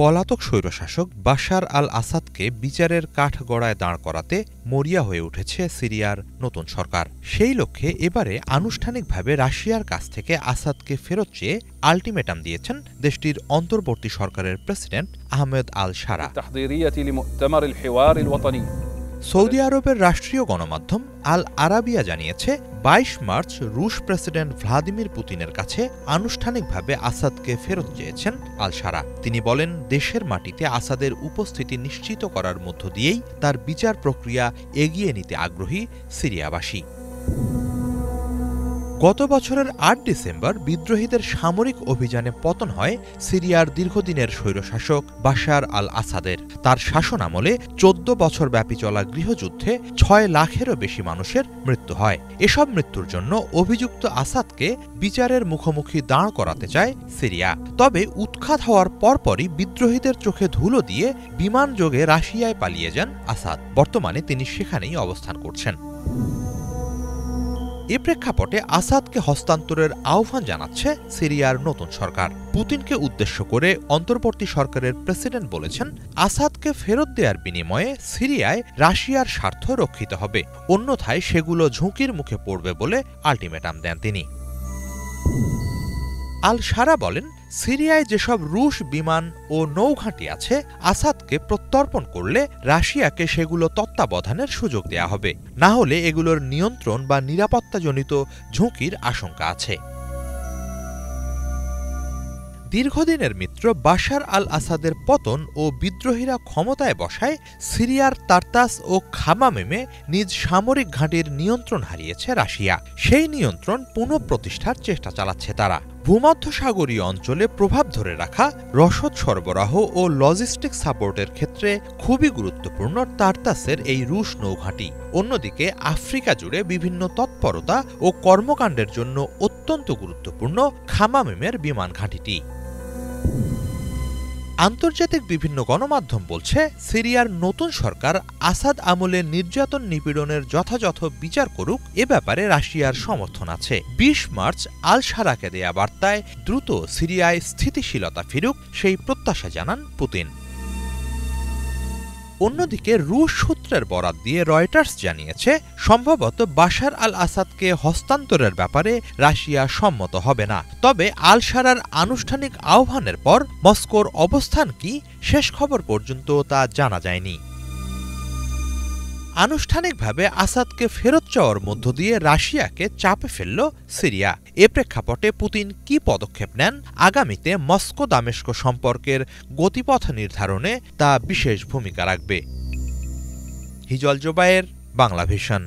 পলাতক স্বৈরশাসক বাশার আল আসাদকে বিচারের কাঠগড়ায় দাঁড় করাতে মরিয়া হয়ে উঠেছে সিরিয়ার নতুন সরকার। সেই লক্ষ্যে এবারে আনুষ্ঠানিকভাবে রাশিয়ার কাছ থেকে আসাদকে ফেরত চেয়ে আল্টিমেটাম দিয়েছেন দেশটির অন্তর্বর্তী সরকারের প্রেসিডেন্ট আহমেদ আল শারা। সৌদি আরবের রাষ্ট্রীয় গণমাধ্যম আল আরাবিয়া জানিয়েছে ২২ মার্চ রুশ প্রেসিডেন্ট ভ্লাদিমির পুতিনের কাছে আনুষ্ঠানিকভাবে আসাদকে ফেরত চেয়েছেন আল শারা। তিনি বলেন, দেশের মাটিতে আসাদের উপস্থিতি নিশ্চিত করার মধ্য দিয়েই তার বিচার প্রক্রিয়া এগিয়ে নিতে আগ্রহী সিরিয়াবাসী। গত বছরের ৮ ডিসেম্বর বিদ্রোহীদের সামরিক অভিযানে পতন হয় সিরিয়ার দীর্ঘদিনের স্বৈরশাসক বাশার আল আসাদের। তার শাসনামলে ১৪ বছর ব্যাপী চলা গৃহযুদ্ধে ৬ লাখেরও বেশি মানুষের মৃত্যু হয়। এসব মৃত্যুর জন্য অভিযুক্ত আসাদকে বিচারের মুখোমুখি দাঁড় করাতে চায় সিরিয়া। তবে উৎখাত হওয়ার পরপরই বিদ্রোহীদের চোখে ধুলো দিয়ে বিমানযোগে রাশিয়ায় পালিয়ে যান আসাদ। বর্তমানে তিনি সেখানেই অবস্থান করছেন। এ প্রেক্ষাপটে আসাদকে হস্তান্তরের আহ্বান জানাচ্ছে সিরিয়ার নতুন সরকার। পুতিনকে উদ্দেশ্য করে অন্তর্বর্তী সরকারের প্রেসিডেন্ট বলেছেন, আসাদকে ফেরত দেওয়ার বিনিময়ে সিরিয়ায় রাশিয়ার স্বার্থ রক্ষিত হবে, অন্যথায় সেগুলো ঝুঁকির মুখে পড়বে বলে আল্টিমেটাম দেন তিনি। আল শারা বলেন, সিরিয়ায় যেসব রুশ বিমান ও নৌঘাঁটি আছে, আসাদকে প্রত্যর্পণ করলে রাশিয়াকে সেগুলো তত্ত্বাবধানের সুযোগ দেয়া হবে, না হলে এগুলোর নিয়ন্ত্রণ বা নিরাপত্তাজনিত ঝুঁকির আশঙ্কা আছে। দীর্ঘদিনের মিত্র বাশার আল আসাদের পতন ও বিদ্রোহীরা ক্ষমতায় বসায় সিরিয়ার তারতাস ও খামামেমে নিজ সামরিক ঘাঁটির নিয়ন্ত্রণ হারিয়েছে রাশিয়া। সেই নিয়ন্ত্রণ পুনঃপ্রতিষ্ঠার চেষ্টা চালাচ্ছে তারা। ভূমধ্যসাগরীয় অঞ্চলে প্রভাব ধরে রাখা, রসদ সরবরাহ ও লজিস্টিক সাপোর্টের ক্ষেত্রে খুবই গুরুত্বপূর্ণ তারতাসের এই রুশ নৌঘাঁটি। অন্যদিকে আফ্রিকা জুড়ে বিভিন্ন তৎপরতা ও কর্মকাণ্ডের জন্য অত্যন্ত গুরুত্বপূর্ণ খামামেমের বিমান ঘাঁটিটি। আন্তর্জাতিক বিভিন্ন গণমাধ্যম বলছে, সিরিয়ার নতুন সরকার আসাদ আমলে নির্যাতন নিপীড়নের যথাযথ বিচার করুক, এ ব্যাপারে রাশিয়ার সমর্থন আছে। ২০ মার্চ আল শারাকে দেয়া বার্তায় দ্রুত সিরিয়ায় স্থিতিশীলতা ফিরুক সেই প্রত্যাশা জানান পুতিন। অন্যদিকে রুশ সূত্রের বরাত দিয়ে রয়টার্স জানিয়েছে, সম্ভবত বাশার আল আসাদকে হস্তান্তরের ব্যাপারে রাশিয়া সম্মত হবে না। তবে আল শারার আনুষ্ঠানিক আহ্বানের পর মস্কোর অবস্থান কি, শেষ খবর পর্যন্ত তা জানা যায়নি। আনুষ্ঠানিকভাবে আসাদকে ফেরত চাওয়ার মধ্য দিয়ে রাশিয়াকে চাপে ফেলল সিরিয়া। এ প্রেক্ষাপটে পুতিন কি পদক্ষেপ নেন, আগামীতে মস্কো দামেস্ক সম্পর্কের গতিপথ নির্ধারণে তা বিশেষ ভূমিকা রাখবে। হিজল জোবায়ের, বাংলা ভিশন।